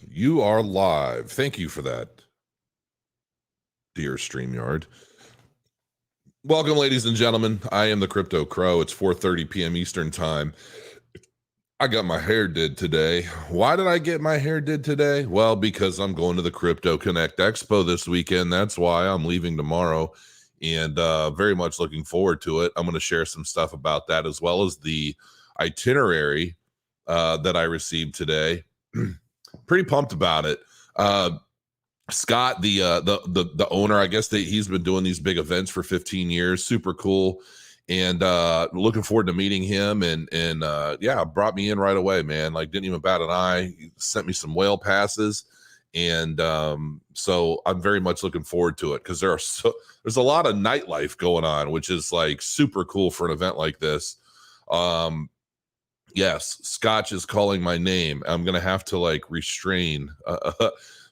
You are live. Thank you for that, dear StreamYard. Welcome, ladies and gentlemen. I am the Crypto Crow. It's 4:30 p.m. Eastern Time. I got my hair did today. Why did I get my hair did today? Well, because I'm going to the Crypto Connect Expo this weekend. That's why I'm leaving tomorrow, and very much looking forward to it. I'm going to share some stuff about that as well as the itinerary that I received today. Pretty pumped about it. Scott, the owner, I guess he's been doing these big events for 15 years. Super cool, and looking forward to meeting him. And yeah, brought me in right away, man. Like, didn't even bat an eye. He sent me some whale passes, and so I'm very much looking forward to it because there's a lot of nightlife going on, which is like super cool for an event like this. Yes, Scotch is calling my name. I'm gonna have to like restrain.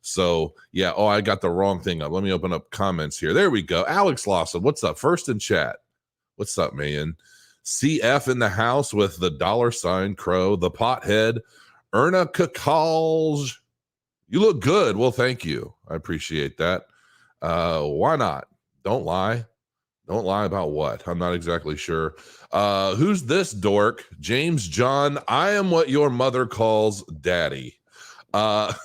So yeah. Oh, I got the wrong thing up. Let me open up comments here. There we go. Alex Lawson, what's up? First in chat. What's up, man? CF in the house with the $ Crow, the pothead, Erna Kakalj. You look good. Well, thank you. I appreciate that. Why not? Don't lie. Don't lie about what? I'm not exactly sure. Who's this dork? James John. I am what your mother calls daddy.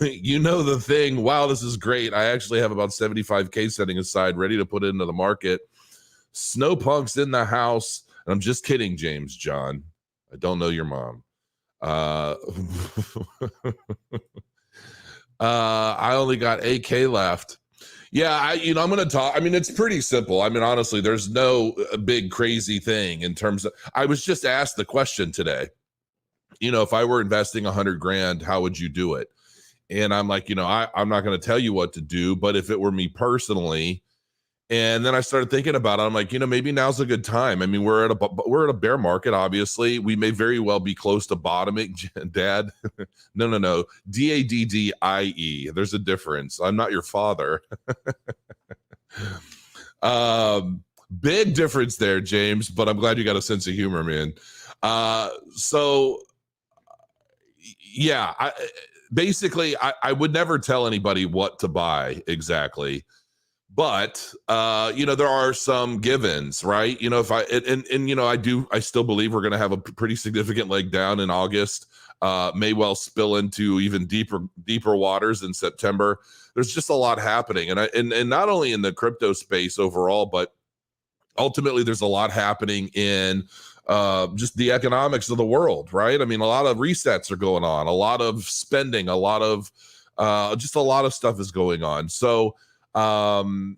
You know the thing. Wow, this is great. I actually have about 75K setting aside, ready to put into the market. Snowpunk's in the house. And I'm just kidding, James John. I don't know your mom. I only got 8K left. Yeah, I'm going to talk. I mean, it's pretty simple. I mean, honestly, there's no big crazy thing in terms of, I was just asked the question today, if I were investing 100 grand, how would you do it? And I'm like, I'm not going to tell you what to do, but if it were me personally, and then I started thinking about it, I'm like, maybe now's a good time. I mean, we're at a bear market. Obviously, we may very well be close to bottoming. Dad, no, DADDIE. There's a difference. I'm not your father. Big difference there, James. But I'm glad you got a sense of humor, man. So yeah, I would never tell anybody what to buy exactly. But there are some give-ins, right? If I still believe we're going to have a pretty significant leg down in August. May well spill into even deeper waters in September. There's just a lot happening, and not only in the crypto space overall, but ultimately there's a lot happening in just the economics of the world, right? I mean, a lot of resets are going on, a lot of spending, a lot of just a lot of stuff is going on. So so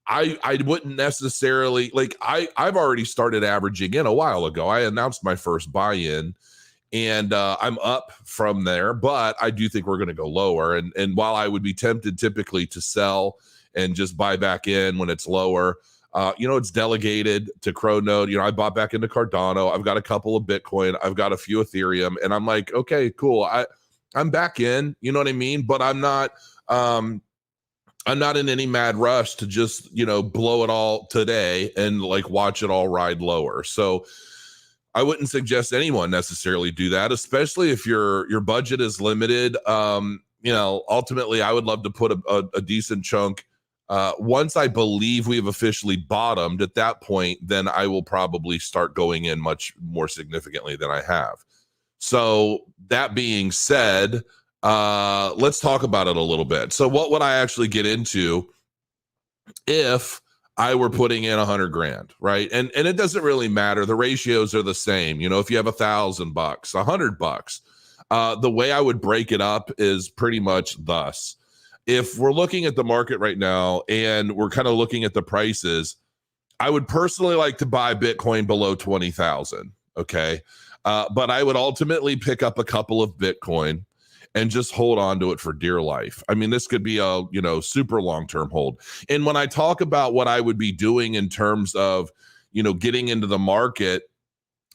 I wouldn't necessarily I've already started averaging in a while ago. I announced my first buy-in, and I'm up from there, but I do think we're going to go lower. And while I would be tempted typically to sell and just buy back in when it's lower, it's delegated to Crow Node. I bought back into Cardano. I've got a couple of Bitcoin. I've got a few Ethereum, and I'm like, okay, cool. I'm back in, you know what I mean? But I'm not in any mad rush to just, blow it all today and like watch it all ride lower. So I wouldn't suggest anyone necessarily do that, especially if your budget is limited. Ultimately I would love to put a decent chunk. Once I believe we have officially bottomed, at that point, then I will probably start going in much more significantly than I have. So that being said, let's talk about it a little bit. So what would I actually get into if I were putting in 100 grand, right? And it doesn't really matter. The ratios are the same. If you have $1,000, $100, the way I would break it up is pretty much thus. If we're looking at the market right now and we're kind of looking at the prices, I would personally like to buy Bitcoin below 20,000. Okay. But I would ultimately pick up a couple of Bitcoin and just hold on to it for dear life. I mean, this could be a, super long-term hold. And when I talk about what I would be doing in terms of, getting into the market,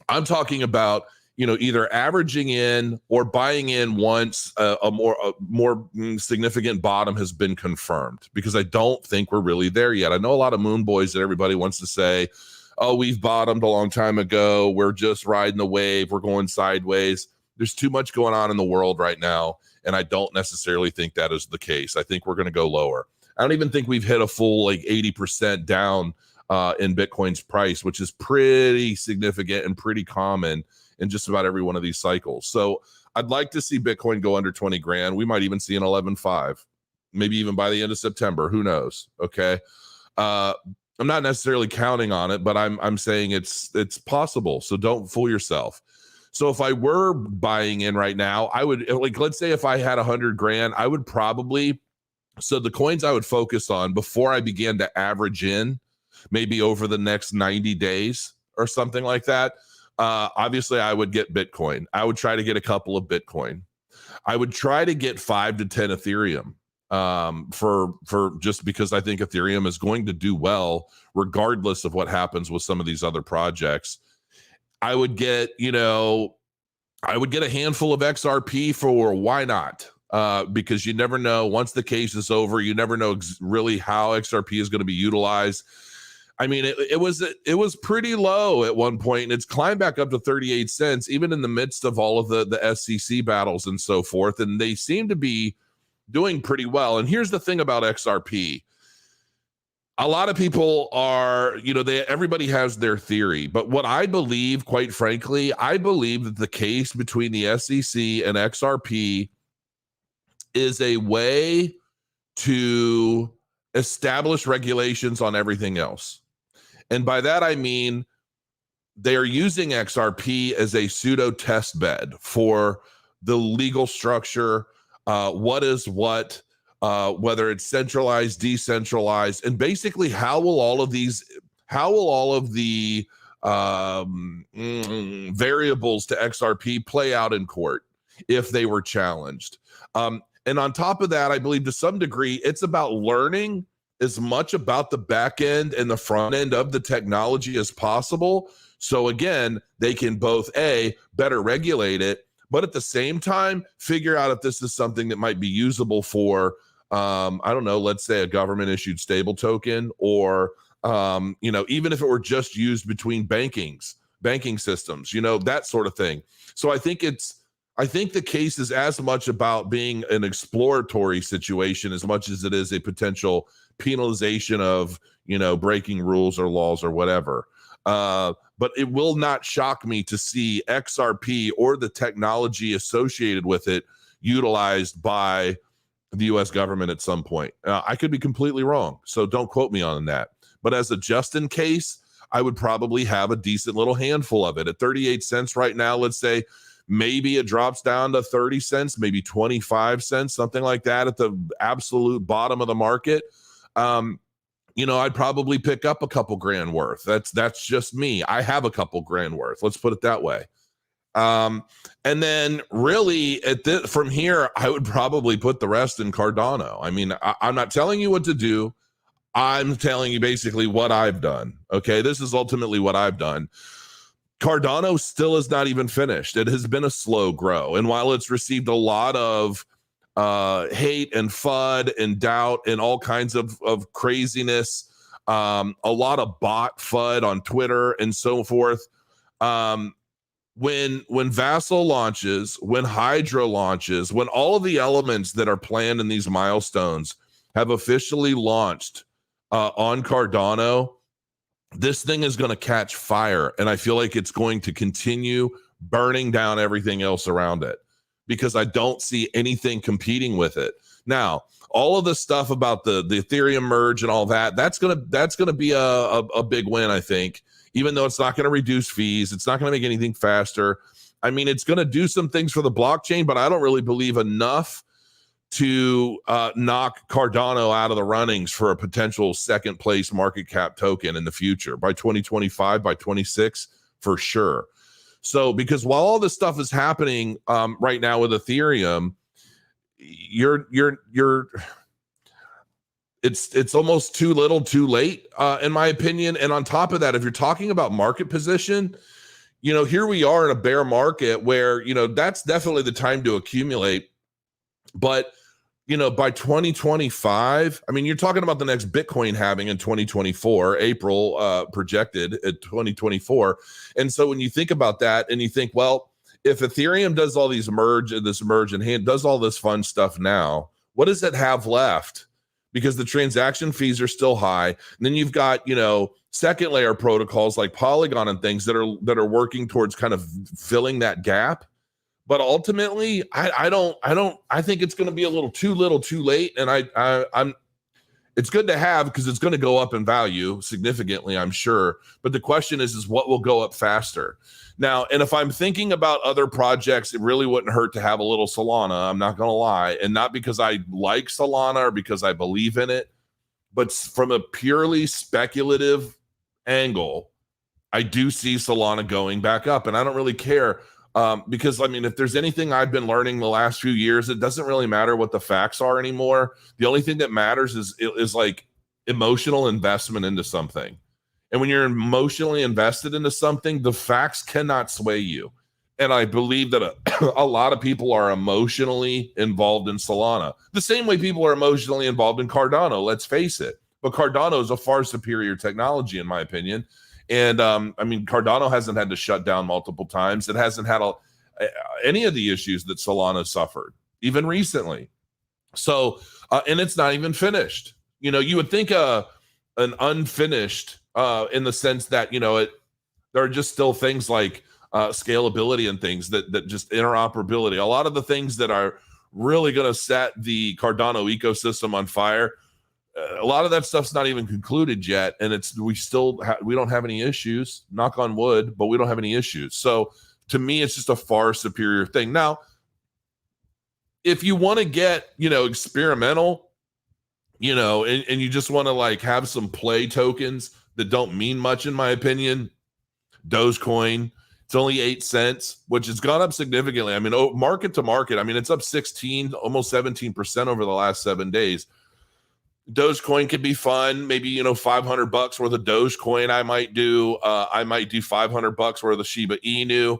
I'm talking about, either averaging in or buying in once a more significant bottom has been confirmed, because I don't think we're really there yet. I know a lot of moon boys that everybody wants to say, oh, we've bottomed a long time ago. We're just riding the wave. We're going sideways. There's too much going on in the world right now, and I don't necessarily think that is the case. I think we're going to go lower. I don't even think we've hit a full like 80% down in Bitcoin's price, which is pretty significant and pretty common in just about every one of these cycles. So I'd like to see Bitcoin go under 20 grand. We might even see an 11.5, maybe even by the end of September. Who knows? Okay. I'm not necessarily counting on it, but I'm saying it's possible. So don't fool yourself. So if I were buying in right now, I would, like, let's say if I had 100 grand, I would probably, so the coins I would focus on before I began to average in, maybe over the next 90 days or something like that. Obviously, I would get Bitcoin. I would try to get a couple of Bitcoin. I would try to get 5 to 10 Ethereum for just because I think Ethereum is going to do well regardless of what happens with some of these other projects. I would get, I would get a handful of XRP for why not? Because you never know. Once the case is over, you never know really how XRP is going to be utilized. I mean, it was pretty low at one point, and it's climbed back up to 38 cents, even in the midst of all of the SEC battles and so forth. And they seem to be doing pretty well. And here's the thing about XRP. A lot of people are, everybody has their theory. But what I believe, quite frankly, I believe that the case between the SEC and XRP is a way to establish regulations on everything else. And by that, I mean, they are using XRP as a pseudo test bed for the legal structure, what is what, whether it's centralized, decentralized, and basically how will all of the variables to XRP play out in court if they were challenged. And on top of that, I believe to some degree, it's about learning as much about the back end and the front end of the technology as possible. So again, they can both better regulate it, but at the same time, figure out if this is something that might be usable for, I don't know, let's say a government issued stable token, or, even if it were just used between banking systems, that sort of thing. So I think the case is as much about being an exploratory situation as much as it is a potential penalization of, breaking rules or laws or whatever. But it will not shock me to see XRP or the technology associated with it utilized by the U.S. government at some point. I could be completely wrong, so don't quote me on that. But as a just in case, I would probably have a decent little handful of it. At 38 cents right now, let's say, maybe it drops down to 30 cents, maybe 25 cents, something like that at the absolute bottom of the market. I'd probably pick up a couple grand worth. That's just me. I have a couple grand worth. Let's put it that way. And then really from here, I would probably put the rest in Cardano. I mean, I'm not telling you what to do. I'm telling you basically what I've done. Okay. This is ultimately what I've done. Cardano still is not even finished. It has been a slow grow. And while it's received a lot of hate and FUD and doubt and all kinds of craziness, a lot of bot FUD on Twitter and so forth, when Vassal launches, when Hydra launches, when all of the elements that are planned in these milestones have officially launched on Cardano, this thing is going to catch fire. And I feel like it's going to continue burning down everything else around it because I don't see anything competing with it. Now, all of the stuff about the Ethereum merge and all that, that's going to be a big win, I think. Even though it's not going to reduce fees, it's not going to make anything faster. I mean, it's going to do some things for the blockchain, but I don't really believe enough to knock Cardano out of the runnings for a potential second place market cap token in the future by 2025, by 26, for sure. So, because while all this stuff is happening right now with Ethereum, it's almost too little, too late, in my opinion. And on top of that, if you're talking about market position, here we are in a bear market where, that's definitely the time to accumulate. But, by 2025, I mean, you're talking about the next Bitcoin halving in 2024, April projected at 2024. And so when you think about that and you think, well, if Ethereum does all these merge and does all this fun stuff now, what does it have left? Because the transaction fees are still high. And then you've got, second layer protocols like Polygon and things that are working towards kind of filling that gap. But ultimately, I think it's going to be a little too late. And it's good to have because it's going to go up in value significantly, I'm sure. But the question is what will go up faster? Now, and if I'm thinking about other projects, it really wouldn't hurt to have a little Solana. I'm not going to lie. And not because I like Solana or because I believe in it, but from a purely speculative angle, I do see Solana going back up. And I don't really care. Because if there's anything I've been learning the last few years, it doesn't really matter what the facts are anymore. The only thing that matters is like emotional investment into something. And when you're emotionally invested into something, the facts cannot sway you. And I believe that a lot of people are emotionally involved in Solana, the same way people are emotionally involved in Cardano. Let's face it. But Cardano is a far superior technology, in my opinion. And Cardano hasn't had to shut down multiple times. It hasn't had any of the issues that Solana suffered, even recently. So, and it's not even finished. You would think an unfinished in the sense that, there are just still things like scalability and things that just interoperability. A lot of the things that are really going to set the Cardano ecosystem on fire, a lot of that stuff's not even concluded yet, and we don't have any issues, knock on wood, but we don't have any issues. So to me, it's just a far superior thing. Now, if you want to get experimental, and you just want to like have some play tokens that don't mean much, in my opinion, Dogecoin, it's only 8 cents, which has gone up significantly. Market to market, it's up 16, almost 17% over the last 7 days. Dogecoin could be fun. Maybe, $500 worth of Dogecoin I might do. I might do $500 worth of Shiba Inu.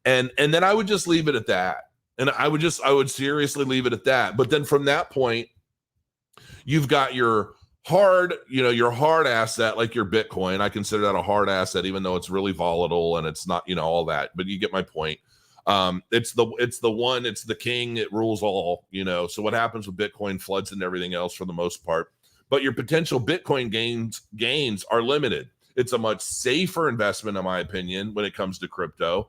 And then I would just leave it at that. And I would seriously leave it at that. But then from that point, you've got your hard asset, like your Bitcoin. I consider that a hard asset, even though it's really volatile and it's not, all that. But you get my point. It's the king, it rules all, so what happens with Bitcoin floods into everything else for the most part, but your potential Bitcoin gains are limited. It's a much safer investment, in my opinion, when it comes to crypto,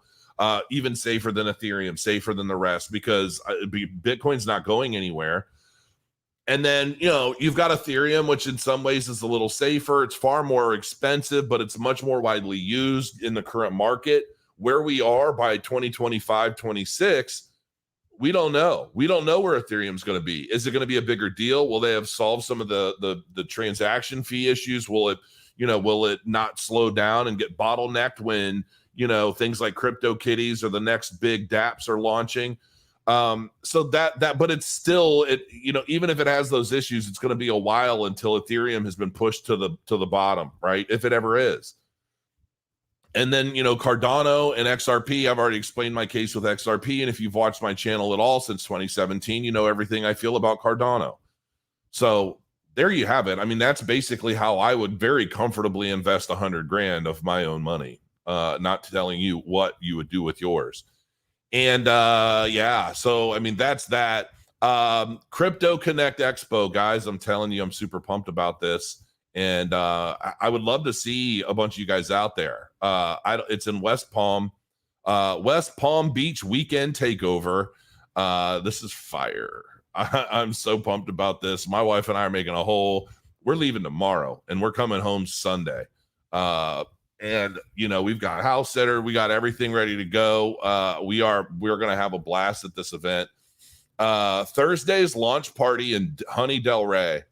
even safer than Ethereum, safer than the rest, because Bitcoin's not going anywhere. And then, you've got Ethereum, which in some ways is a little safer. It's far more expensive, but it's much more widely used in the current market. Where we are by 2025, 26, we don't know. We don't know where Ethereum's going to be. Is it going to be a bigger deal? Will they have solved some of the transaction fee issues? Will it not slow down and get bottlenecked when, things like CryptoKitties or the next big dApps are launching? But it's still, even if it has those issues, it's going to be a while until Ethereum has been pushed to the bottom, right? If it ever is. And then, Cardano and XRP, I've already explained my case with XRP. And if you've watched my channel at all since 2017, you know everything I feel about Cardano. So there you have it. That's basically how I would very comfortably invest $100,000 of my own money, not telling you what you would do with yours. And so, that's that. Crypto Connect Expo, guys, I'm telling you, I'm super pumped about this. And I would love to see a bunch of you guys out there. It's in West Palm Beach weekend takeover. This is fire. I'm so pumped about this. My wife and I are we're leaving tomorrow and we're coming home Sunday. And we've got house sitter, we got everything ready to go. We're going to have a blast at this event. Thursday's launch party in Honey Del Rey.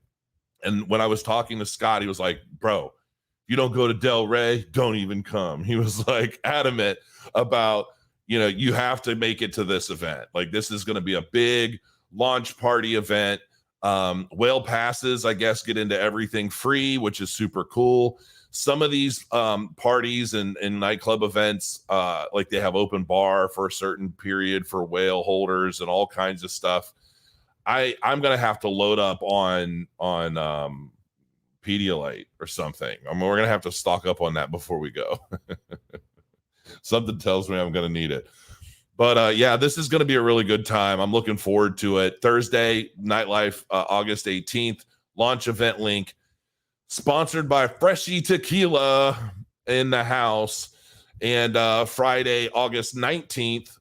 And when I was talking to Scott, he was like, bro, if you don't go to Del Rey, don't even come. He was like adamant about, you have to make it to this event. Like, this is going to be a big launch party event. Whale passes, I guess, get into everything free, which is super cool. Some of these parties and nightclub events, like they have open bar for a certain period for whale holders and all kinds of stuff. I'm gonna have to load up on Pedialyte or something. We're gonna have to stock up on that before we go. Something tells me I'm gonna need it. But yeah, this is going to be a really good time. I'm looking forward to it. Thursday, nightlife, August 18th, launch event link, sponsored by Freshie Tequila in the house. And Friday, August 19th,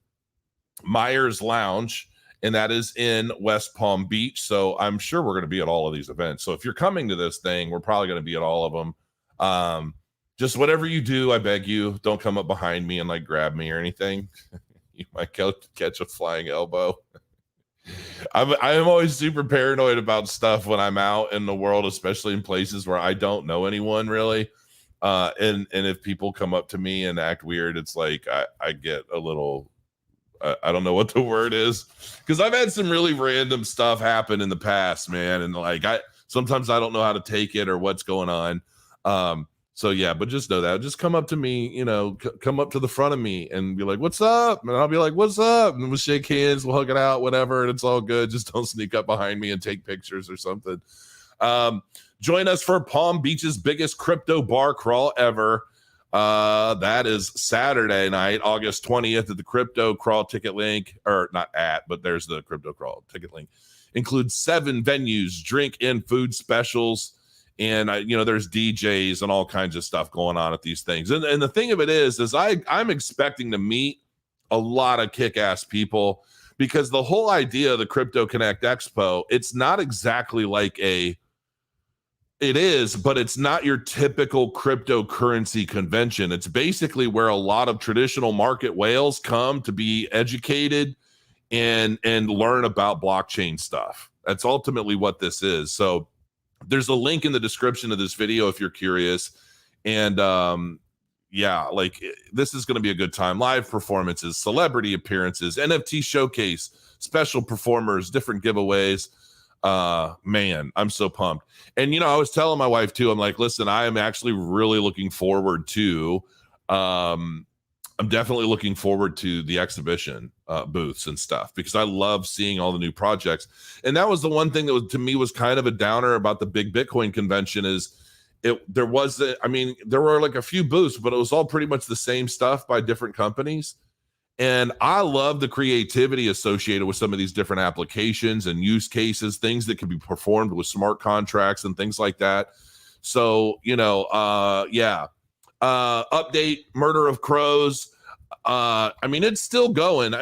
Myers Lounge, and that is in West Palm Beach. So I'm sure we're going to be at all of these events. So if you're coming to this thing, we're probably going to be at all of them. Just whatever you do, I beg you, don't come up behind me and like grab me or anything. You might catch a flying elbow. I'm always super paranoid about stuff when I'm out in the world, especially in places where I don't know anyone really. And if people come up to me and act weird, it's like I get a little, I don't know what the word is, because I've had some really random stuff happen in the past, man. And like sometimes I don't know how to take it or what's going on. So yeah, but just know that. Just come up to me, come up to the front of me and be like, "What's up?" And I'll be like, "What's up?" And we'll shake hands, we'll hug it out, whatever, and it's all good. Just don't sneak up behind me and take pictures or something. Join us for Palm Beach's biggest crypto bar crawl ever. That is Saturday night, August 20th at the Crypto Crawl ticket link, or not at, but there's the Crypto Crawl ticket link. Includes 7 venues, drink and food specials. And there's DJs and all kinds of stuff going on at these things. And the thing of it is I'm expecting to meet a lot of kick-ass people, because the whole idea of the Crypto Connect Expo, it's not exactly like it is, but it's not your typical cryptocurrency convention. It's basically where a lot of traditional market whales come to be educated and learn about blockchain stuff. That's ultimately what this is. So there's a link in the description of this video if you're curious. And this is going to be a good time. Live performances, celebrity appearances, NFT showcase, special performers, different giveaways. Man, I'm so pumped. And I was telling my wife too, I'm like, listen, I am actually really looking forward to I'm definitely looking forward to the exhibition booths and stuff, because I love seeing all the new projects. And that was the one thing that to me was kind of a downer about the big Bitcoin convention is there were like a few booths, but it was all pretty much the same stuff by different companies. And I love the creativity associated with some of these different applications and use cases, things that can be performed with smart contracts and things like that. So, update Murder of Crows. It's still going.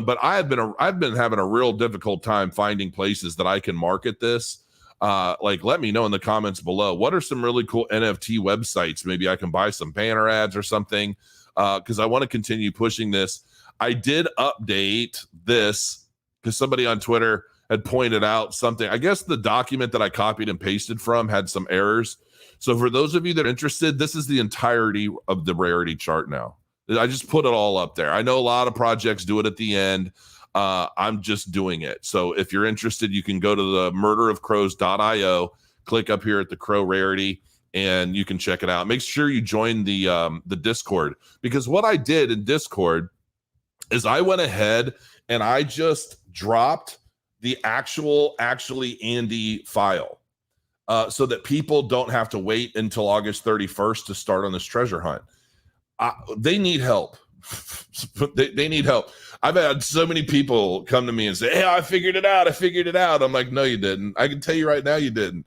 But I've been having a real difficult time finding places that I can market this. Let me know in the comments below. What are some really cool NFT websites? Maybe I can buy some banner ads or something, because I want to continue pushing this. I did update this because somebody on Twitter had pointed out something. I guess the document that I copied and pasted from had some errors. So for those of you that are interested, this is the entirety of the rarity chart now. I just put it all up there. I know a lot of projects do it at the end. I'm just doing it. So if you're interested, you can go to the murderofcrows.io, click up here at the Crow Rarity, and you can check it out. Make sure you join the Discord, because what I did in Discord is I went ahead and I just dropped the actually Andy file. So that people don't have to wait until August 31st to start on this treasure hunt. They need help. they need help. I've had so many people come to me and say, "Hey, I figured it out. I'm like, no, you didn't. I can tell you right now, you didn't.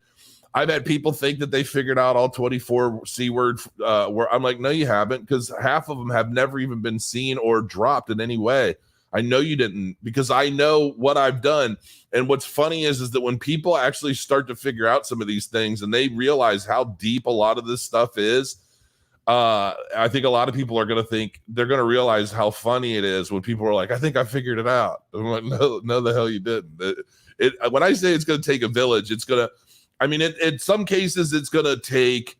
I've had people think that they figured out all 24 C word where I'm like, no, you haven't, because half of them have never even been seen or dropped in any way. I know you didn't, because I know what I've done. And what's funny is that when people actually start to figure out some of these things and they realize how deep a lot of this stuff is, I think a lot of people are going to think, they're going to realize how funny it is when people are like, I think I figured it out. I'm like, no, the hell you didn't. When I say it's going to take a village, it's going to, in some cases it's going to take,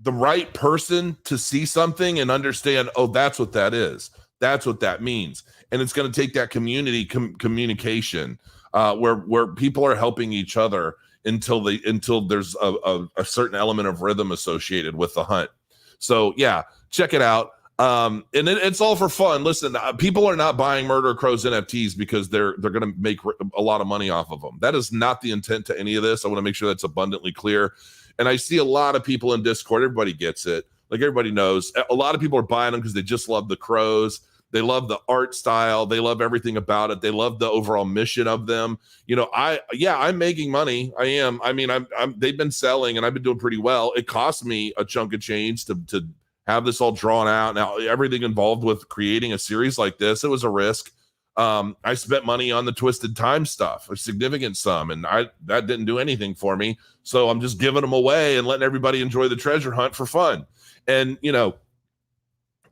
the right person to see something and understand, oh, that's what that is. That's what that means. And it's going to take that community communication where people are helping each other until there's a certain element of rhythm associated with the hunt. So yeah, check it out. And it's all for fun. Listen, people are not buying Murder Crows NFTs because they're going to make a lot of money off of them. That is not the intent to any of this. I want to make sure that's abundantly clear. And I see a lot of people in Discord. Everybody gets it. Like everybody knows, a lot of people are buying them because they just love the Crows. They love the art style. They love everything about it. They love the overall mission of them. You know, I'm making money. I am. I mean, they've been selling and I've been doing pretty well. It cost me a chunk of change to have this all drawn out. Now, everything involved with creating a series like this, it was a risk. I spent money on the Twisted Time stuff, a significant sum, and that didn't do anything for me. So I'm just giving them away and letting everybody enjoy the treasure hunt for fun. And, you know,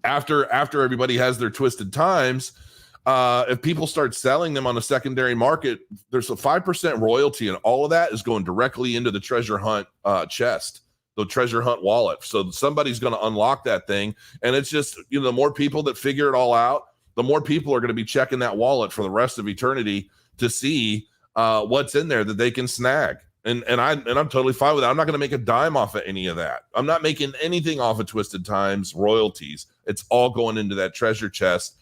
after everybody has their Twisted Times, if people start selling them on a secondary market, there's a 5% royalty, and all of that is going directly into the treasure hunt chest, the treasure hunt wallet. So somebody's going to unlock that thing, and it's just, you know, the more people that figure it all out, the more people are going to be checking that wallet for the rest of eternity to see what's in there that they can snag. And I'm totally fine with that. I'm not going to make a dime off of any of that. I'm not making anything off of Twisted Times royalties. It's all going into that treasure chest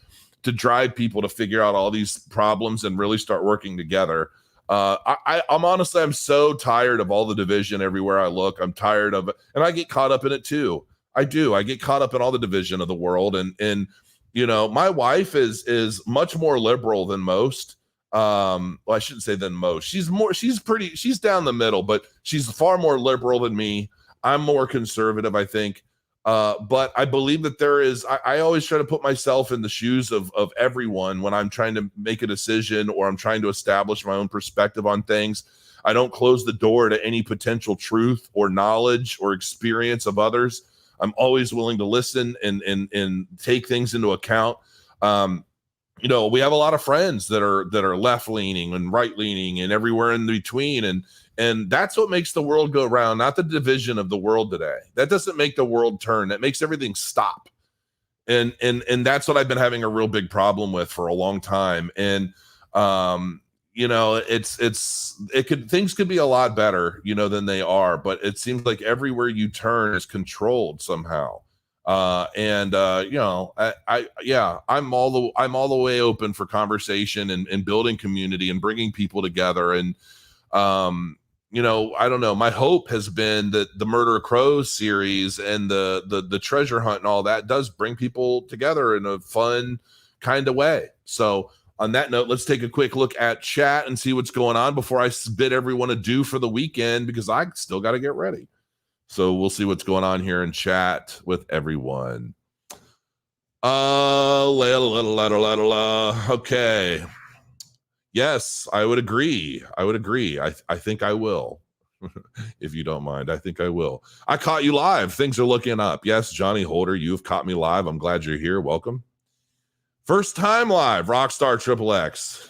to drive people to figure out all these problems and really start working together. I'm honestly, I'm so tired of all the division everywhere I look. I'm tired of it. And I get caught up in it too. I do. I get caught up in all the division of the world. And you know, my wife is much more liberal than most. Well, I shouldn't say than most. She's down the middle, but she's far more liberal than me. I'm more conservative, I think. But I believe that I always try to put myself in the shoes of everyone when I'm trying to make a decision or I'm trying to establish my own perspective on things. I don't close the door to any potential truth or knowledge or experience of others. I'm always willing to listen and take things into account. You know, we have a lot of friends that are left leaning and right leaning and everywhere in between. And that's what makes the world go round, not the division of the world today. That doesn't make the world turn. That makes everything stop. And that's what I've been having a real big problem with for a long time. And, you know, things could be a lot better, you know, than they are, but it seems like everywhere you turn is controlled somehow. You know, I'm all the way open for conversation and building community and bringing people together. And, you know, I don't know, my hope has been that the Murder of Crows series and the treasure hunt and all that does bring people together in a fun kind of way. So on that note, let's take a quick look at chat and see what's going on before I bid everyone adieu for the weekend, because I still got to get ready. So we'll see what's going on here in chat with everyone. Okay. Yes, I would agree. I think I will. If you don't mind, I think I will. I caught you live. Things are looking up. Yes, Johnny Holder, you've caught me live. I'm glad you're here. Welcome. First time live, Rockstar XXX.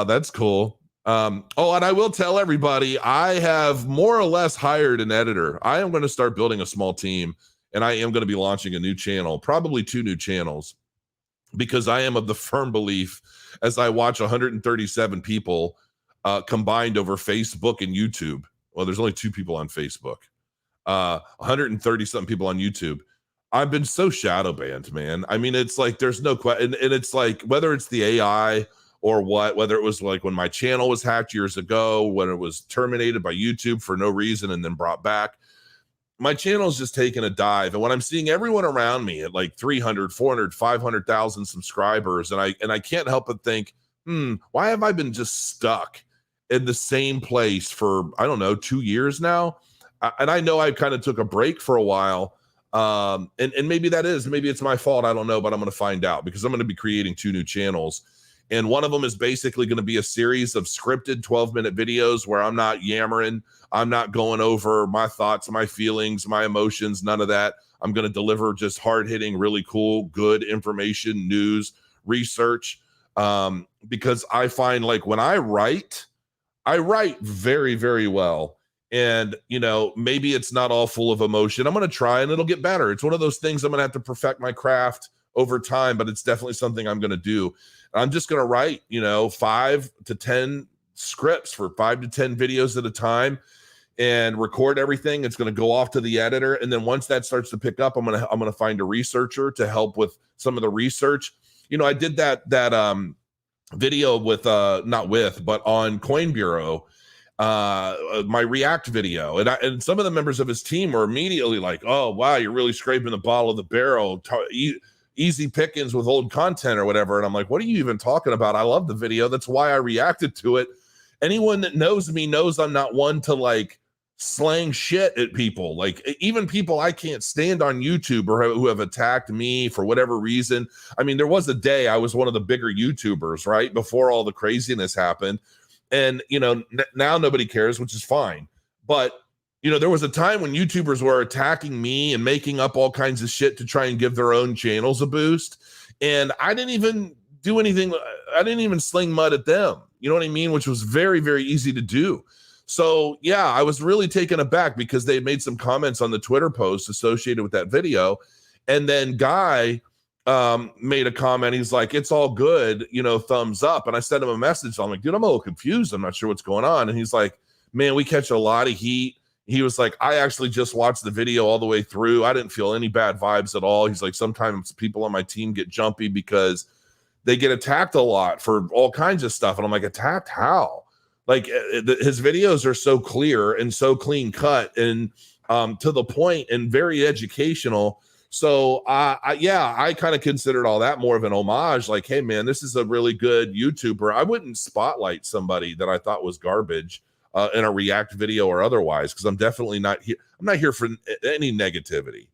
That's cool. And I will tell everybody, I have more or less hired an editor. I am going to start building a small team, and I am going to be launching a new channel, probably 2 new channels, because I am of the firm belief, as I watch 137 people combined over Facebook and YouTube. Well, there's only 2 people on Facebook, 130 something people on YouTube. I've been so shadow banned, man. I mean, it's like there's no question, and it's like whether it's the AI or whether it was like when my channel was hacked years ago, when it was terminated by YouTube for no reason and then brought back, my channel is just taking a dive. And when I'm seeing everyone around me at like 300, 400, 500,000 subscribers, and I can't help but think, why have I been just stuck in the same place for, I don't know, 2 years now? And I know I kind of took a break for a while. And maybe it's my fault. I don't know, but I'm going to find out, because I'm going to be creating 2 new channels. And one of them is basically going to be a series of scripted 12-minute videos where I'm not yammering. I'm not going over my thoughts, my feelings, my emotions, none of that. I'm going to deliver just hard-hitting, really cool, good information, news, research. Because I find, like, when I write very, very well. And, you know, maybe it's not all full of emotion. I'm going to try and it'll get better. It's one of those things I'm going to have to perfect my craft over time, but it's definitely something I'm going to do. I'm just going to write, you know, 5 to 10 scripts for 5 to 10 videos at a time and record everything. It's going to go off to the editor. And then once that starts to pick up, I'm going to find a researcher to help with some of the research. You know, I did that video with, but on Coin Bureau. my React video, and some of the members of his team were immediately like, "Oh wow, you're really scraping the bottom of the barrel, easy pickings with old content or whatever." And I'm like, "What are you even talking about? I love the video. That's why I reacted to it." Anyone that knows me knows I'm not one to like slang shit at people, like even people I can't stand on YouTube or who have attacked me for whatever reason. I mean, there was a day I was one of the bigger YouTubers, right, before all the craziness happened. And, you know, now nobody cares, which is fine. But, you know, there was a time when YouTubers were attacking me and making up all kinds of shit to try and give their own channels a boost. And I didn't even do anything. I didn't even sling mud at them. You know what I mean? Which was very, very easy to do. So, yeah, I was really taken aback because they made some comments on the Twitter post associated with that video. And then Guy made a comment. He's like, "It's all good, you know, thumbs up." And I sent him a message. I'm like, "Dude, I'm a little confused. I'm not sure what's going on." And he's like, "Man, we catch a lot of heat." He was like, "I actually just watched the video all the way through. I didn't feel any bad vibes at all." He's like, "Sometimes people on my team get jumpy because they get attacked a lot for all kinds of stuff." And I'm like, "Attacked how?" Like his videos are so clear and so clean cut and to the point and very educational. So I kind of considered all that more of an homage. Like, hey man, this is a really good YouTuber. I wouldn't spotlight somebody that I thought was garbage in a React video or otherwise, because I'm definitely not here. I'm not here for any negativity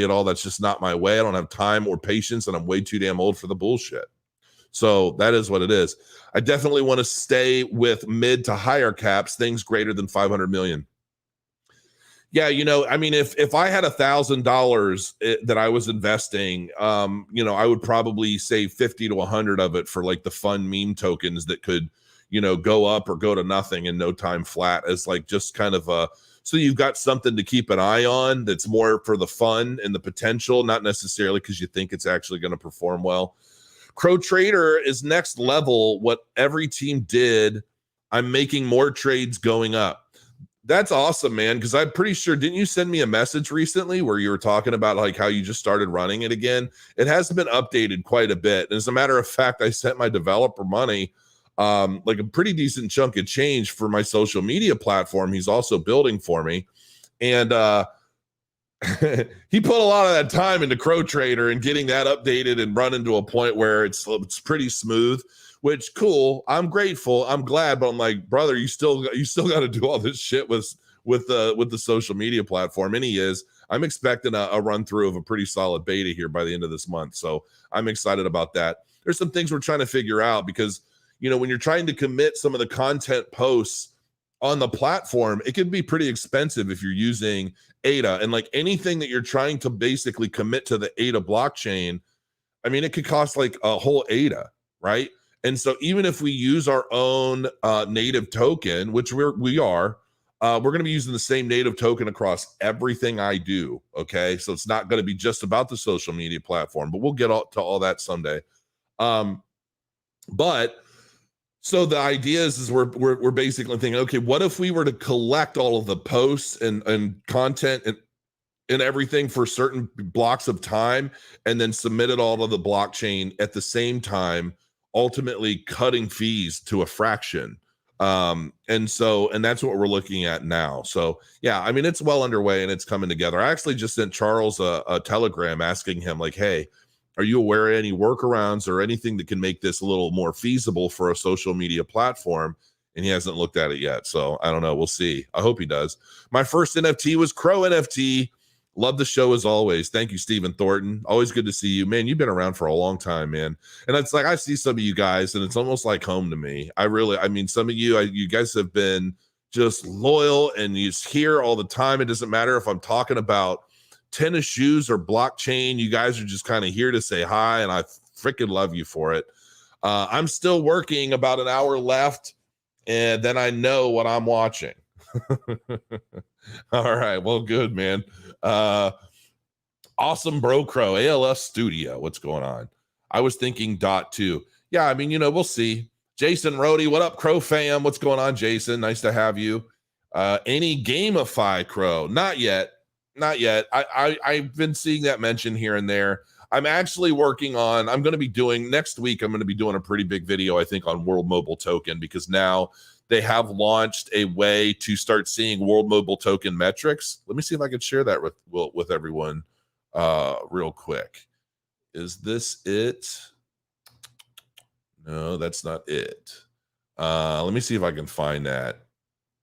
at all. That's just not my way. I don't have time or patience, and I'm way too damn old for the bullshit. So that is what it is. I definitely want to stay with mid to higher caps, things greater than 500 million. Yeah, you know, I mean, if I had $1,000 that I was investing, you know, I would probably save 50 to 100 of it for like the fun meme tokens that could, you know, go up or go to nothing in no time flat, as like just kind of a, so you've got something to keep an eye on that's more for the fun and the potential, not necessarily because you think it's actually going to perform well. Crow Trader is next level. What every team did, I'm making more trades going up. That's awesome, man, because I'm pretty sure, didn't you send me a message recently where you were talking about like how you just started running it again? It has been updated quite a bit. And as a matter of fact, I sent my developer money, like a pretty decent chunk of change for my social media platform he's also building for me. And he put a lot of that time into Crow Trader and getting that updated and running to a point where it's pretty smooth, which cool. I'm grateful. I'm glad, but I'm like, brother, you still got to do all this shit with the social media platform. And he is. I'm expecting a run through of a pretty solid beta here by the end of this month. So I'm excited about that. There's some things we're trying to figure out because, you know, when you're trying to commit some of the content posts on the platform, it can be pretty expensive if you're using ADA, and like anything that you're trying to basically commit to the ADA blockchain, I mean, it could cost like a whole ADA, right? And so even if we use our own native token, which we are, we're going to be using the same native token across everything I do. Okay, so it's not going to be just about the social media platform, but we'll get to all that someday. But so the idea is we're basically thinking, okay, what if we were to collect all of the posts and content and everything for certain blocks of time and then submit it all to the blockchain at the same time, ultimately cutting fees to a fraction. And that's what we're looking at now. So yeah, I mean, it's well underway and it's coming together. I actually just sent Charles a telegram asking him like, hey, are you aware of any workarounds or anything that can make this a little more feasible for a social media platform? And he hasn't looked at it yet. So I don't know. We'll see. I hope he does. My first NFT was Crow NFT. Love the show as always. Thank you, Stephen Thornton. Always good to see you, man. You've been around for a long time, man. And it's like I see some of you guys, and it's almost like home to me. I mean, some of you guys have been just loyal, and you here all the time. It doesn't matter if I'm talking about tennis shoes or blockchain. You guys are just kind of here to say hi, and I freaking love you for it. I'm still working, about an hour left, and then I know what I'm watching. All right, well, good, man. Awesome, bro. Crow ALS Studio, what's going on? I was thinking .2. Yeah, I mean, you know, we'll see. Jason Rohde, what up, Crow fam? What's going on, Jason? Nice to have you. Any gamify Crow? Not yet. I've been seeing that mentioned here and there. I'm actually working on, next week, I'm going to be doing a pretty big video, I think, on World Mobile Token, because now they have launched a way to start seeing world mobile token metrics. Let me see if I can share that with everyone real quick. Is this it? No, that's not it. Let me see if I can find that,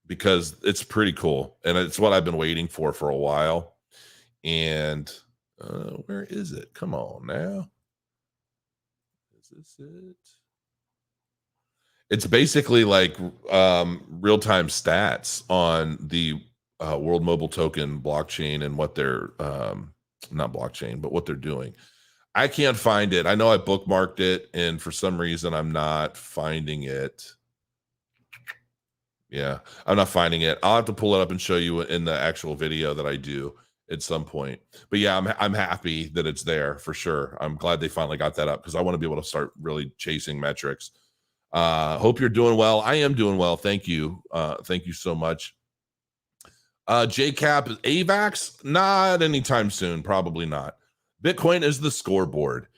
because it's pretty cool and it's what I've been waiting for a while. And where is it? Come on now. Is this it? It's basically like real-time stats on the world mobile token blockchain and what they're not blockchain, but what they're doing. I can't find it. I know I bookmarked it, and for some reason I'm not finding it. Yeah, I'm not finding it. I'll have to pull it up and show you in the actual video that I do at some point. But yeah, I'm happy that it's there for sure. I'm glad they finally got that up, because I want to be able to start really chasing metrics. Hope you're doing well. I am doing well. Thank you. Thank you so much. JCap, AVAX, not anytime soon. Probably not. Bitcoin is the scoreboard.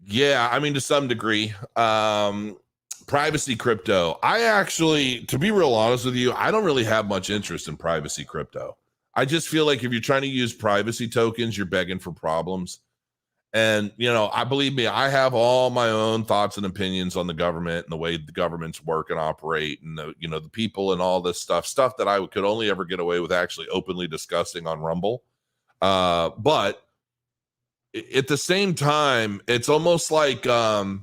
Yeah, I mean, to some degree. Privacy crypto. I actually, to be real honest with you, I don't really have much interest in privacy crypto. I just feel like if you're trying to use privacy tokens, you're begging for problems. And, I believe me, I have all my own thoughts and opinions on the government and the way the governments work and operate, and the people and all this stuff that I could only ever get away with actually openly discussing on Rumble. But at the same time, it's almost like, I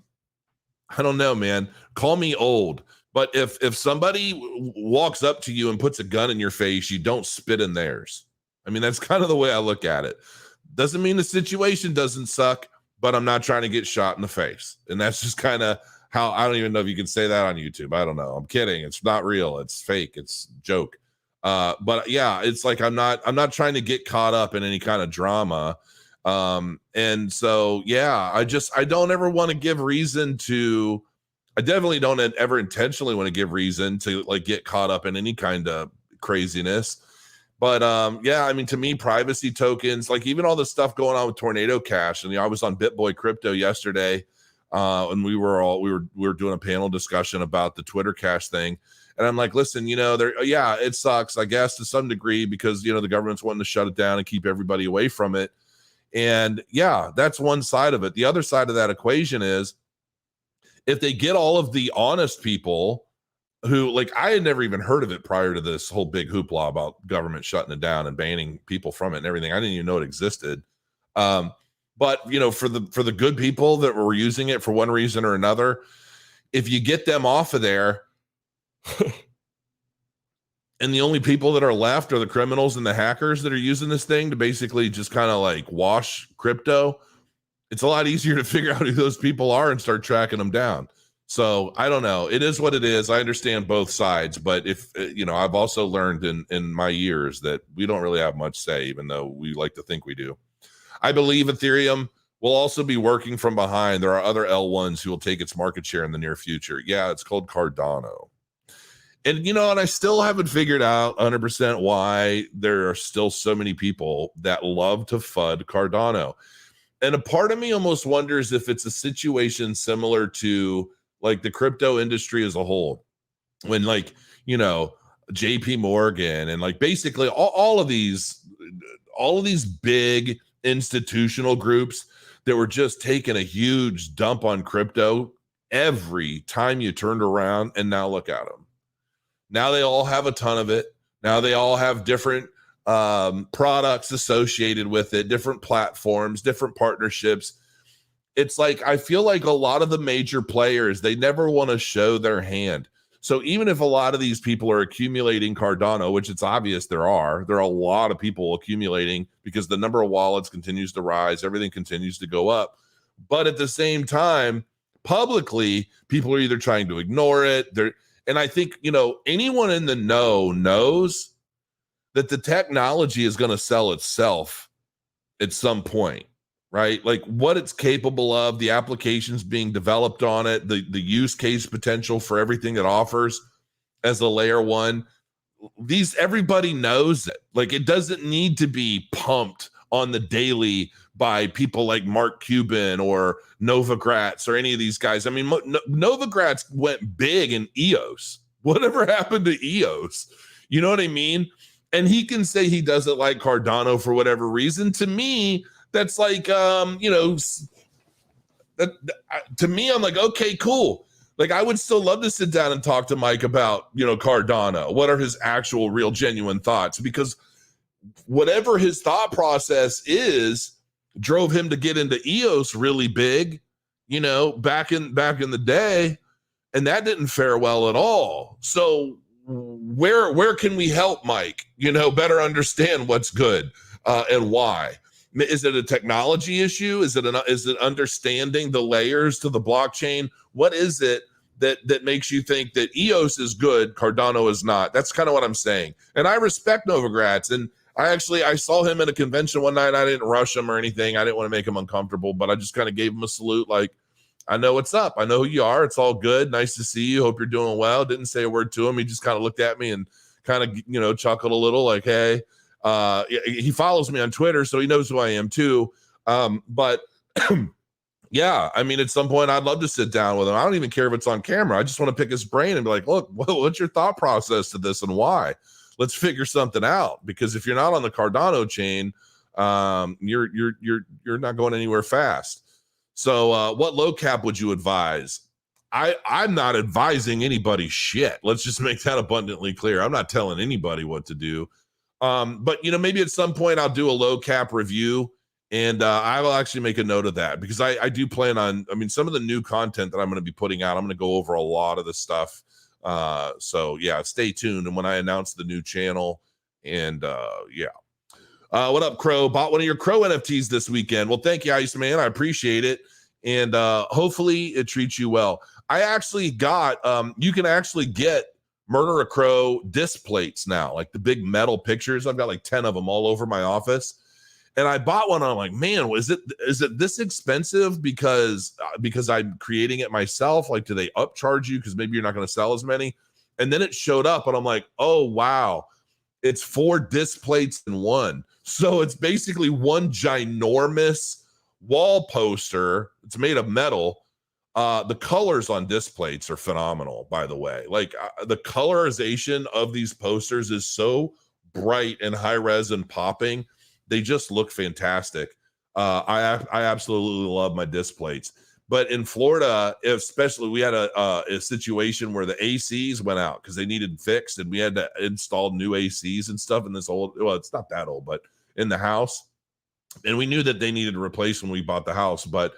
don't know, man, call me old, but if somebody walks up to you and puts a gun in your face, you don't spit in theirs. I mean, that's kind of the way I look at it. Doesn't mean the situation doesn't suck, but I'm not trying to get shot in the face. And that's just kind of how, I don't even know if you can say that on YouTube. I don't know. I'm kidding. It's not real. It's fake. It's a joke. But yeah, it's like, I'm not trying to get caught up in any kind of drama. And so, yeah, I don't ever want to give reason to, I definitely don't ever intentionally want to give reason to like get caught up in any kind of craziness. But yeah, I mean, to me, privacy tokens, like even all the stuff going on with Tornado Cash, and I was on BitBoy Crypto yesterday, and we were doing a panel discussion about the Twitter Cash thing, and I'm like, listen, yeah, it sucks, I guess, to some degree, because the government's wanting to shut it down and keep everybody away from it, and yeah, that's one side of it. The other side of that equation is, if they get all of the honest people who, like, I had never even heard of it prior to this whole big hoopla about government shutting it down and banning people from it and everything. I didn't even know it existed. But for the good people that were using it for one reason or another, if you get them off of there, and the only people that are left are the criminals and the hackers that are using this thing to basically just kind of like wash crypto, it's a lot easier to figure out who those people are and start tracking them down. So I don't know. It is what it is. I understand both sides, but if I've also learned in my years that we don't really have much say, even though we like to think we do. I believe Ethereum will also be working from behind. There are other L1s who will take its market share in the near future. Yeah, it's called Cardano. And and I still haven't figured out 100% why there are still so many people that love to FUD Cardano. And a part of me almost wonders if it's a situation similar to like the crypto industry as a whole, when JP Morgan and like basically all of these big institutional groups that were just taking a huge dump on crypto every time you turned around, and now look at them. Now they all have a ton of it. Now they all have different products associated with it, different platforms, different partnerships. It's like, I feel like a lot of the major players, they never want to show their hand. So even if a lot of these people are accumulating Cardano, which it's obvious there are a lot of people accumulating because the number of wallets continues to rise, everything continues to go up. But at the same time, publicly, people are either trying to ignore it. And I think, anyone in the know knows that the technology is going to sell itself at some point, right? Like what it's capable of, the applications being developed on it, the use case potential for everything it offers as a layer one. Everybody knows it. Like it doesn't need to be pumped on the daily by people like Mark Cuban or Novogratz or any of these guys. I mean, Novogratz went big in EOS. Whatever happened to EOS? You know what I mean? And he can say he doesn't like Cardano for whatever reason. To me, that's like, to me, I'm like, okay, cool. Like, I would still love to sit down and talk to Mike about, Cardano. What are his actual, real, genuine thoughts? Because whatever his thought process is, drove him to get into EOS really big, back in the day, and that didn't fare well at all. So where can we help Mike, better understand what's good and why? Is it a technology issue? Is it understanding the layers to the blockchain? What is it that makes you think that EOS is good, Cardano is not? That's kind of what I'm saying. And I respect Novogratz, and I saw him at a convention one night. I didn't rush him or anything. I didn't want to make him uncomfortable, but I just kind of gave him a salute. Like, I know what's up. I know who you are. It's all good. Nice to see you. Hope you're doing well. Didn't say a word to him. He just kind of looked at me and kind of, chuckled a little like, hey, he follows me on Twitter, so he knows who I am too. But yeah, I mean, at some point I'd love to sit down with him. I don't even care if it's on camera. I just want to pick his brain and be like, look, what's your thought process to this and why? Let's figure something out, because if you're not on the Cardano chain, you're not going anywhere fast. So what low cap would you advise? I'm not advising anybody shit. Let's just make that abundantly clear. I'm not telling anybody what to do. But maybe at some point I'll do a low cap review, and I will actually make a note of that, because I do plan on, some of the new content that I'm going to be putting out, I'm going to go over a lot of the stuff. So yeah, stay tuned. And when I announce the new channel, and what up, Crow? Bought one of your Crow NFTs this weekend. Well, thank you, Iceman. I appreciate it. And hopefully it treats you well. I actually got, you can actually get Murder a Crow disc plates now, like the big metal pictures. I've got like 10 of them all over my office. And I bought one. And I'm like, man, is it this expensive because I'm creating it myself? Like, do they upcharge you because maybe you're not going to sell as many? And then it showed up, and I'm like, oh, wow. It's 4 disc plates in one. So it's basically one ginormous wall poster. It's made of metal. The colors on disc plates are phenomenal, by the way. Like, the colorization of these posters is so bright and high res and popping. They just look fantastic. I absolutely love my disc plates. But in Florida, especially, we had a situation where the ACs went out because they needed fixed, and we had to install new ACs and stuff in this old, well, it's not that old, but in the house. And we knew that they needed to replace when we bought the house, but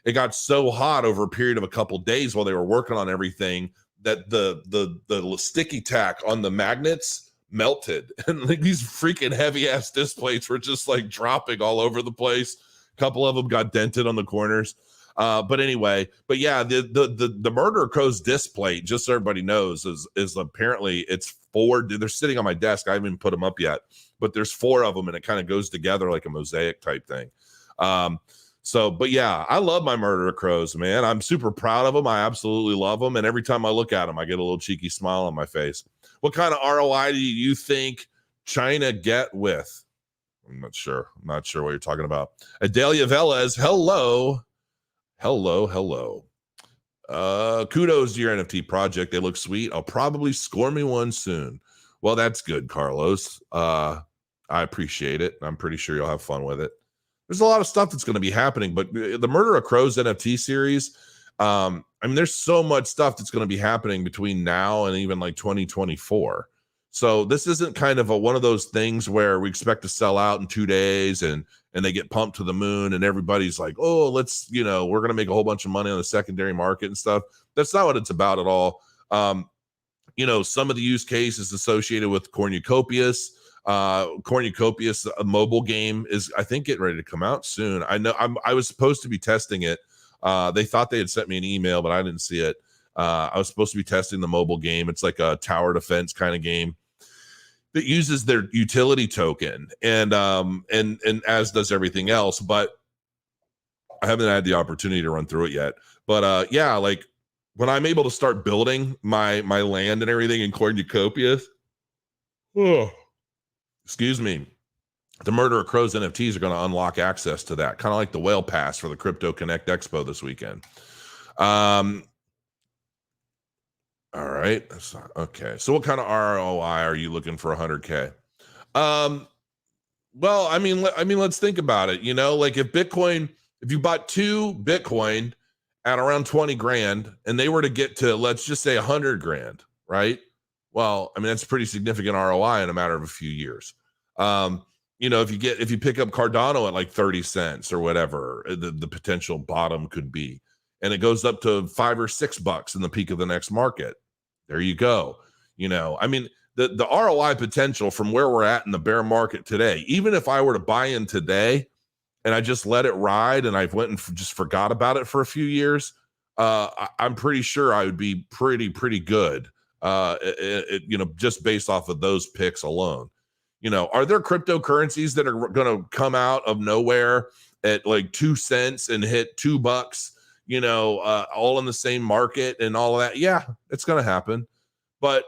it got so hot over a period of a couple of days while they were working on everything that the sticky tack on the magnets melted, and like these freaking heavy ass disc plates were just like dropping all over the place. A couple of them got dented on the corners. But anyway, but yeah, the Murder Crow's disc plate, just so everybody knows, is apparently it's 4. They're sitting on my desk. I haven't even put them up yet, but there's 4 of them, and it kind of goes together like a mosaic type thing. So, but yeah, I love my Murder Crows, man. I'm super proud of them. I absolutely love them, and every time I look at them, I get a little cheeky smile on my face. What kind of ROI do you think China get with? I'm not sure. I'm not sure what you're talking about. Adelia Velez, hello. Kudos to your NFT project. They look sweet. I'll probably score me one soon. Well, that's good, Carlos. I appreciate it. I'm pretty sure you'll have fun with it. There's a lot of stuff that's going to be happening, but the Murder of Crows NFT series, there's so much stuff that's going to be happening between now and even like 2024. So this isn't kind of one of those things where we expect to sell out in 2 days and they get pumped to the moon and everybody's like, oh, let's, we're going to make a whole bunch of money on the secondary market and stuff. That's not what it's about at all. Some of the use cases associated with Cornucopias, a mobile game is, I think, getting ready to come out soon. I know I was supposed to be testing it. They thought they had sent me an email, but I didn't see it. I was supposed to be testing the mobile game. It's like a tower defense kind of game that uses their utility token and as does everything else, but I haven't had the opportunity to run through it yet. But yeah, like when I'm able to start building my land and everything in Cornucopias, excuse me, the Murder of Crows NFTs are going to unlock access to that, kind of like the whale pass for the Crypto Connect Expo this weekend. All right. Okay. So what kind of ROI are you looking for 100K? Um, well, let's think about it. Like if you bought two Bitcoin at around 20 grand and they were to get to, let's just say 100 grand, right? Well, that's pretty significant ROI in a matter of a few years. If you pick up Cardano at like 30 cents or whatever, the potential bottom could be, and it goes up to $5 or $6 in the peak of the next market. There you go. The ROI potential from where we're at in the bear market today, even if I were to buy in today and I just let it ride and I went and just forgot about it for a few years, I'm pretty sure I would be pretty good, just based off of those picks alone. Are there cryptocurrencies that are going to come out of nowhere at like 2 cents and hit $2, all in the same market and all of that? Yeah, it's going to happen. But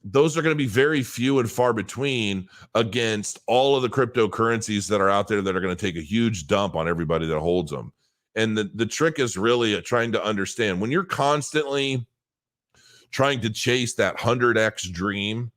those are going to be very few and far between against all of the cryptocurrencies that are out there that are going to take a huge dump on everybody that holds them. And the trick is really trying to understand when you're constantly trying to chase that 100x dream.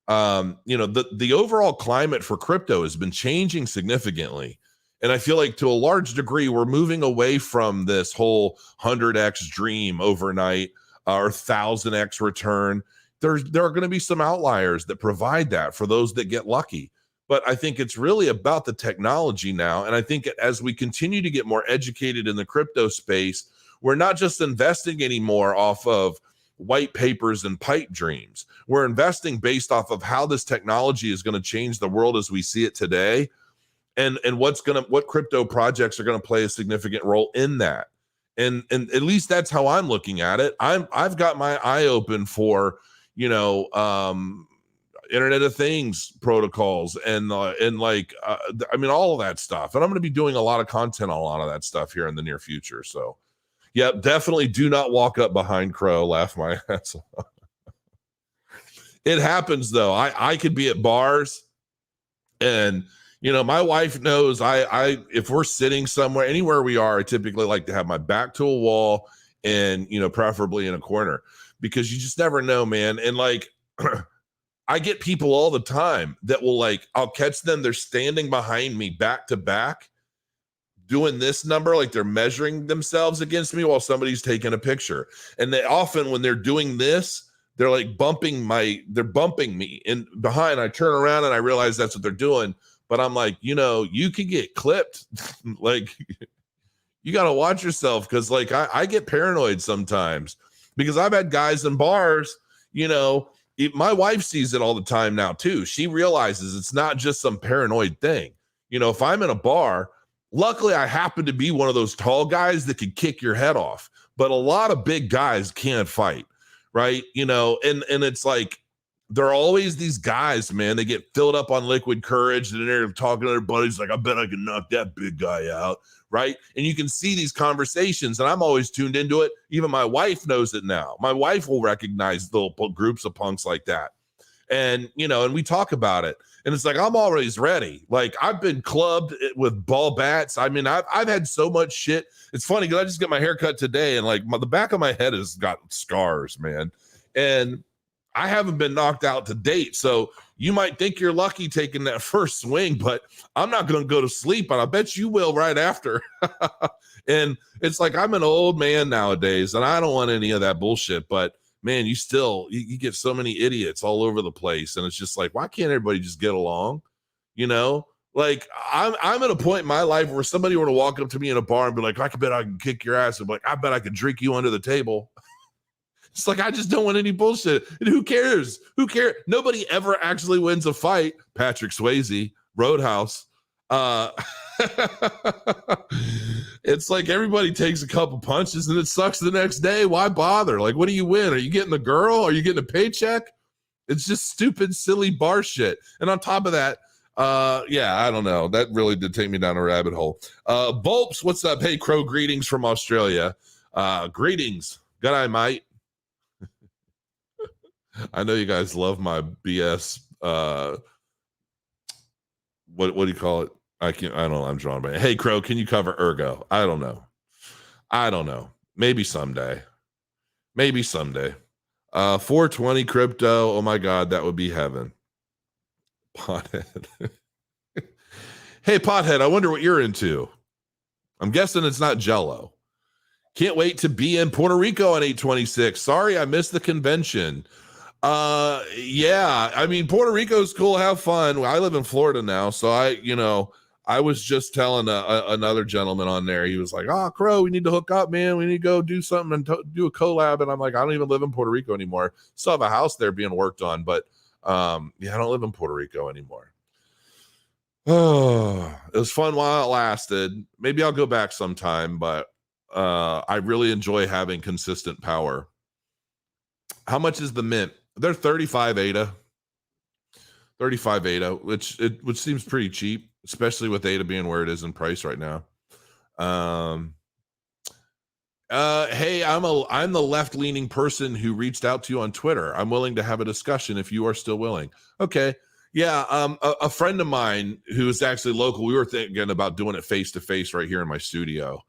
The overall climate for crypto has been changing significantly. And I feel like to a large degree, we're moving away from this whole 100x dream overnight or 1000x return. There are going to be some outliers that provide that for those that get lucky. But I think it's really about the technology now. And I think as we continue to get more educated in the crypto space, we're not just investing anymore off of white papers and pipe dreams. We're investing based off of how this technology is going to change the world as we see it today, and what crypto projects are going to play a significant role in that. And at least that's how I'm looking at it. I've got my eye open for Internet of Things protocols and all of that stuff. And I'm going to be doing a lot of content on a lot of that stuff here in the near future. So yeah, definitely do not walk up behind Crow, laugh my ass off. It happens though. I could be at bars and my wife knows I if we're sitting somewhere, anywhere we are, I typically like to have my back to a wall and preferably in a corner, because you just never know, man. And like I get people all the time that will I'll catch them, they're standing behind me back to back doing this number, like they're measuring themselves against me while somebody's taking a picture. And they often, when they're doing this, they're like bumping me in behind. I turn around and I realize that's what they're doing. But I'm like, you could get clipped. Like, you got to watch yourself, because I get paranoid sometimes, because I've had guys in bars, my wife sees it all the time now too. She realizes it's not just some paranoid thing. If I'm in a bar, luckily I happen to be one of those tall guys that could kick your head off, but a lot of big guys can't fight, right? And it's like, there are always these guys, man, they get filled up on liquid courage and they're talking to their buddies like, I bet I can knock that big guy out, right? And you can see these conversations, and I'm always tuned into it. Even my wife knows it now. My wife will recognize little groups of punks like that. And, and we talk about it. And it's like, I'm always ready. Like, I've been clubbed with ball bats. I've had so much shit. It's funny because I just got my hair cut today, and the back of my head has got scars, man. And I haven't been knocked out to date. So you might think you're lucky taking that first swing, but I'm not going to go to sleep, and I bet you will right after. And it's like, I'm an old man nowadays, and I don't want any of that bullshit. But man, you get so many idiots all over the place. And it's just like, why can't everybody just get along? Like I'm at a point in my life where somebody were to walk up to me in a bar and be like, I bet I can kick your ass. I'm like, I bet I could drink you under the table. It's like, I just don't want any bullshit. And who cares? Nobody ever actually wins a fight. Patrick Swayze, Roadhouse. It's like everybody takes a couple punches and it sucks the next day. Why bother? Like, what do you win? Are you getting the girl? Are you getting a paycheck? It's just stupid, silly bar shit. And on top of that, I don't know. That really did take me down a rabbit hole. Volps, what's up? Hey, Crow, greetings from Australia. Greetings. Good eye, mate. I know you guys love my BS. What do you call it? I don't know. I'm drawn by it. Hey, Crow, can you cover Ergo? I don't know. Maybe someday. 420 crypto. Oh my God, that would be heaven. Pothead. Hey, Pothead, I wonder what you're into. I'm guessing it's not Jello. Can't wait to be in Puerto Rico on 8/26. Sorry, I missed the convention. Yeah, I mean, Puerto Rico's cool. Have fun. I live in Florida now, so I was just telling another gentleman on there. He was like, "Oh, Crow, we need to hook up, man. We need to go do something and do a collab." And I'm like, "I don't even live in Puerto Rico anymore. Still have a house there being worked on, but yeah, I don't live in Puerto Rico anymore." Oh, it was fun while it lasted. Maybe I'll go back sometime, but I really enjoy having consistent power. How much is the mint? They're 35 ADA. 35 ADA, which seems pretty cheap, especially with ADA being where it is in price right now. Hey, I'm the left-leaning person who reached out to you on Twitter. I'm willing to have a discussion if you are still willing. Okay. Yeah, a friend of mine who is actually local, we were thinking about doing it face-to-face right here in my studio.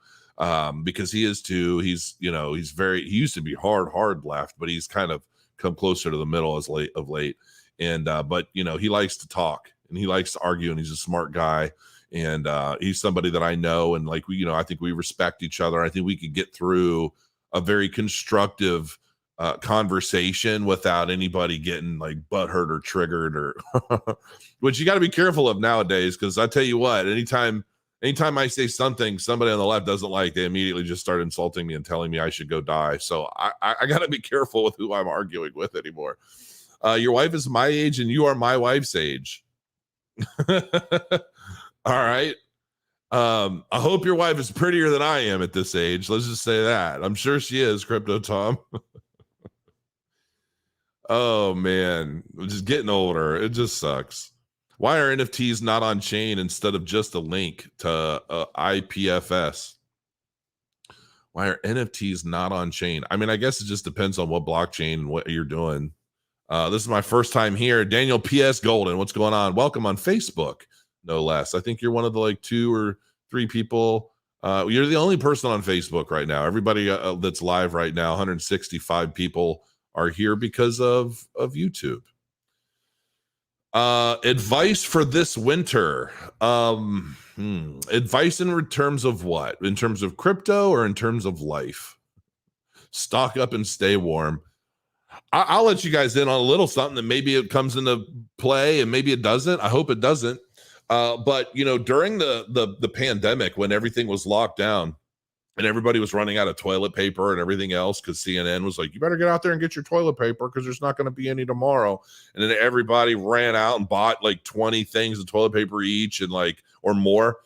Because he is too. He used to be hard left, but he's kind of come closer to the middle of late. And but he likes to talk and he likes to argue, and he's a smart guy. And he's somebody that I know, and like I think we respect each other. I think we could get through a very constructive conversation without anybody getting like butthurt or triggered, or which you got to be careful of nowadays. Because I tell you what, anytime I say something somebody on the left doesn't like, they immediately just start insulting me and telling me I should go die. So I got to be careful with who I'm arguing with anymore. Your wife is my age and you are my wife's age. All right. I hope your wife is prettier than I am at this age. Let's just say that. I'm sure she is, Crypto Tom. Oh, man. Just getting older. It just sucks. Why are NFTs not on chain instead of just a link to IPFS? Why are NFTs not on chain? I mean, I guess it just depends on what blockchain and what you're doing. This is my first time here. Daniel P.S. Golden, what's going on? Welcome on Facebook, no less. I think you're one of the like 2 or 3 people. You're the only person on Facebook right now. Everybody that's live right now, 165 people are here because of YouTube. Advice for this winter. Advice in terms of what? In terms of crypto or in terms of life? Stock up and stay warm. I'll let you guys in on a little something that maybe it comes into play and maybe it doesn't. I hope it doesn't. But during the pandemic, when everything was locked down and everybody was running out of toilet paper and everything else, because CNN was like, you better get out there and get your toilet paper because there's not going to be any tomorrow. And then everybody ran out and bought like 20 things of toilet paper each and or more.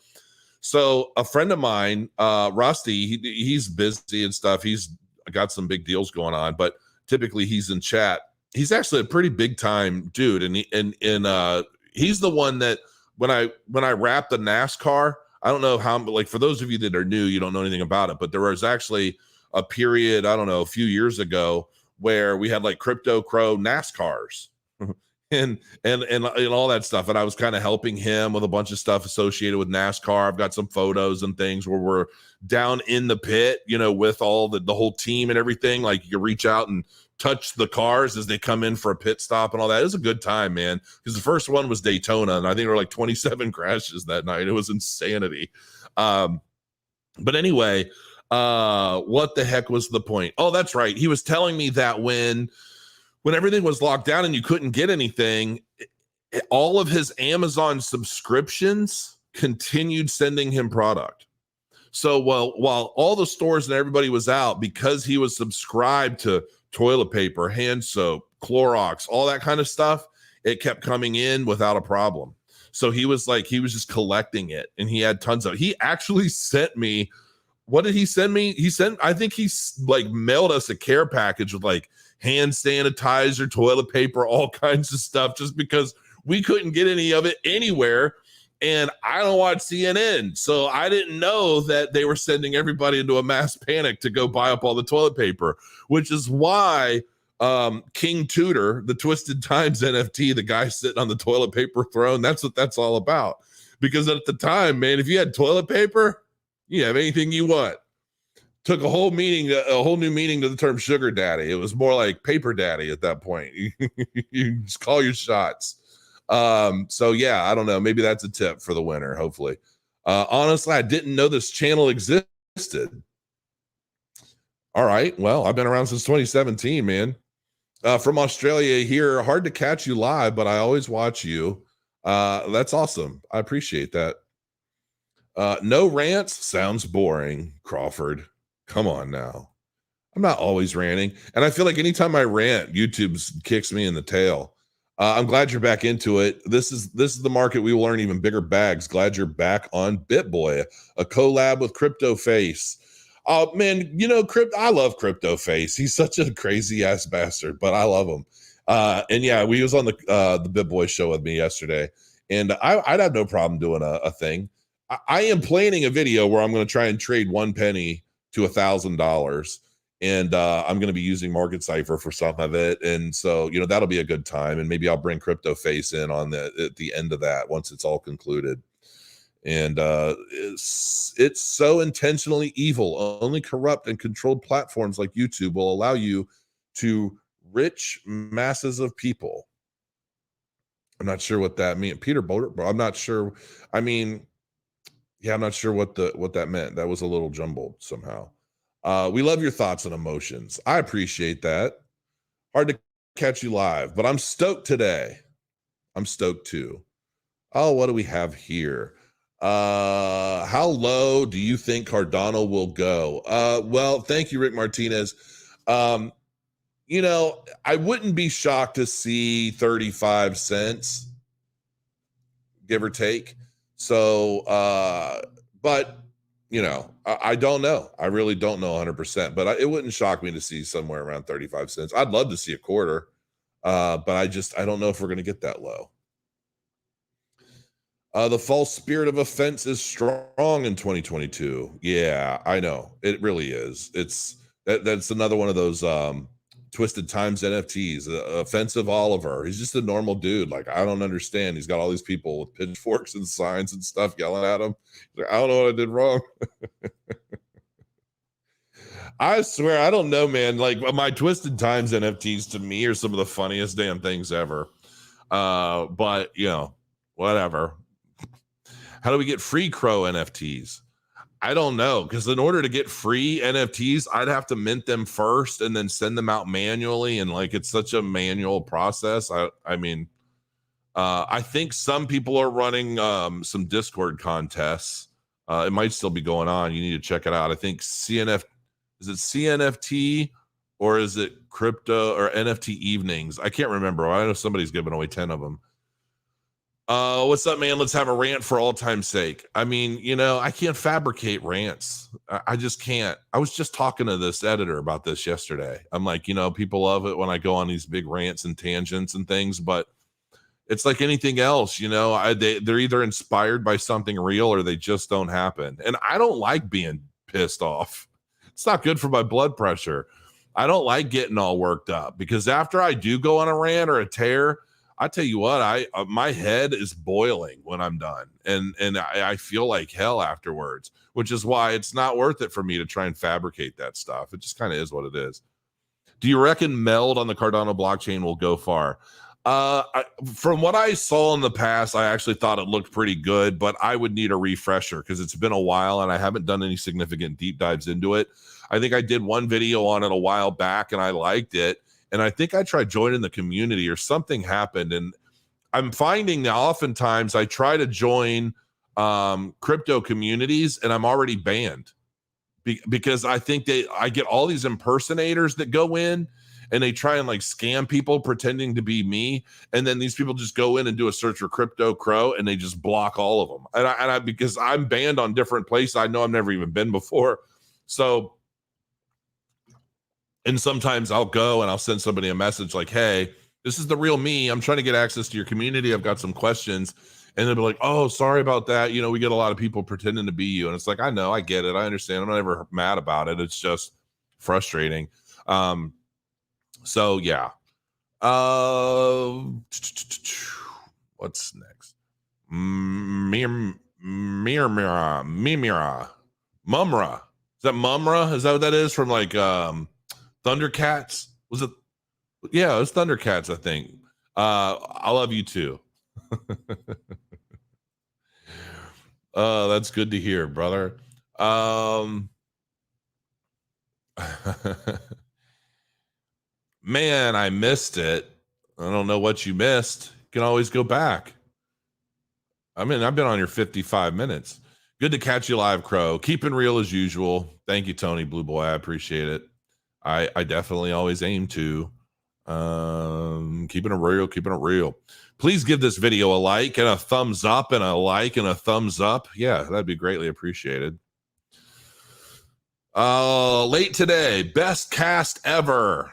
So a friend of mine, Rusty, he's busy and stuff. He's got some big deals going on, but typically he's in chat. He's actually a pretty big time dude. And he's the one that when I wrapped the NASCAR, I don't know how, like for those of you that are new, you don't know anything about it, but there was actually a period, I don't know, a few years ago where we had like Crypto Crow NASCARs and all that stuff. And I was kind of helping him with a bunch of stuff associated with NASCAR. I've got some photos and things where we're down in the pit, with all the whole team and everything. Like you can reach out and touch the cars as they come in for a pit stop and all that. It was a good time, man, because the first one was Daytona, and I think there were like 27 crashes that night. It was insanity. But anyway, what the heck was the point? Oh, that's right. He was telling me that when everything was locked down and you couldn't get anything, all of his Amazon subscriptions continued sending him product. So while all the stores and everybody was out, because he was subscribed to toilet paper, hand soap, Clorox, all that kind of stuff, it kept coming in without a problem. So he was just collecting it, and he had tons of. He actually sent me. What did he send me? I think he's like mailed us a care package with like hand sanitizer, toilet paper, all kinds of stuff, just because we couldn't get any of it anywhere. And I don't watch CNN, so I didn't know that they were sending everybody into a mass panic to go buy up all the toilet paper, which is why King Tudor, the Twisted Times NFT, the guy sitting on the toilet paper throne, that's what that's all about. Because at the time, man, if you had toilet paper, you have anything you want. took a whole new meaning to the term sugar daddy. It was more like paper daddy at that point. You just call your shots. So yeah, I don't know. Maybe that's a tip for the winner, hopefully. Honestly, I didn't know this channel existed. All right. Well, I've been around since 2017, man. From Australia here. Hard to catch you live, but I always watch you. That's awesome. I appreciate that. No rants sounds boring, Crawford. Come on now. I'm not always ranting. And I feel like anytime I rant, YouTube kicks me in the tail. I'm glad you're back into it. This is the market we will earn even bigger bags. Glad you're back on BitBoy, a collab with Crypto Face. Oh man, you know, I love Crypto Face. He's such a crazy ass bastard, but I love him. And yeah, we was on the BitBoy show with me yesterday, and I'd have no problem doing a thing. I am planning a video where I'm going to try and trade 1 penny to $1,000. And I'm going to be using Market Cipher for some of it. And so, you know, that'll be a good time. And maybe I'll bring Crypto Face in on at the end of that once it's all concluded. And it's so intentionally evil. Only corrupt and controlled platforms like YouTube will allow you to rich masses of people. I'm not sure what that means. Peter Boulder, I'm not sure. I mean, yeah, I'm not sure what that meant. That was a little jumbled somehow. We love your thoughts and emotions. I appreciate that. Hard to catch you live, but I'm stoked today. I'm stoked too. Oh, what do we have here? How low do you think Cardano will go? Well, thank you, Rick Martinez. You know, I wouldn't be shocked to see 35 cents, give or take. So, but you know, I don't know. I really don't know 100%, but it wouldn't shock me to see somewhere around 35 cents. I'd love to see a quarter, but I don't know if we're going to get that low. The false spirit of offense is strong in 2022. Yeah, I know. It really is. That's another one of those Twisted Times NFTs. Offensive Oliver. He's just a normal dude. Like, I don't understand. He's got all these people with pitchforks and signs and stuff yelling at him. Like, I don't know what I did wrong. I swear, I don't know, man. Like, my Twisted Times NFTs to me are some of the funniest damn things ever. But you know, whatever. How do we get free Crow NFTs? I don't know, because in order to get free NFTs, I'd have to mint them first and then send them out manually, and like it's such a manual process. I mean, I think some people are running some Discord contests. It might still be going on. You need to check it out. I think is it CNFT or is it crypto or NFT evenings? I can't remember. I know somebody's giving away 10 of them. What's up, man? Let's have a rant for all time's sake. I mean, you know, I can't fabricate rants. I just can't. I was just talking to this editor about this yesterday. I'm like, you know, people love it when I go on these big rants and tangents and things, but it's like anything else, you know, they're either inspired by something real or they just don't happen. And I don't like being pissed off. It's not good for my blood pressure. I don't like getting all worked up, because after I do go on a rant or a tear, I tell you what, my head is boiling when I'm done, and I feel like hell afterwards, which is why it's not worth it for me to try and fabricate that stuff. It just kind of is what it is. Do you reckon Meld on the Cardano blockchain will go far? From what I saw in the past, I actually thought it looked pretty good, but I would need a refresher because it's been a while and I haven't done any significant deep dives into it. I think I did one video on it a while back and I liked it. And I think I tried joining the community or something happened. And I'm finding that oftentimes I try to join crypto communities and I'm already banned because I think I get all these impersonators that go in and they try and like scam people pretending to be me. And then these people just go in and do a search for Crypto Crow and they just block all of them. And I because I'm banned on different places, I know I've never even been before. So, and sometimes I'll go and I'll send somebody a message like, hey, this is the real me. I'm trying to get access to your community. I've got some questions. And they'll be like, oh, sorry about that. You know, we get a lot of people pretending to be you. And it's like, I know, I get it. I understand. I'm not ever mad about it. It's just frustrating. So yeah. What's next? Mimra. Mumra. that Mumra? Is that what that is from like Thundercats? Was it? Yeah, it was Thundercats, I think. I love you too. That's good to hear, brother. Man, I missed it. I don't know what you missed. You can always go back. I mean, I've been on your 55 minutes. Good to catch you live, Crow. Keeping real as usual. Thank you, Tony Blue Boy. I appreciate it. I definitely always aim to. Keeping it real. Please give this video a like and a thumbs up and a like and a thumbs up. Yeah, that'd be greatly appreciated. Late today, best cast ever.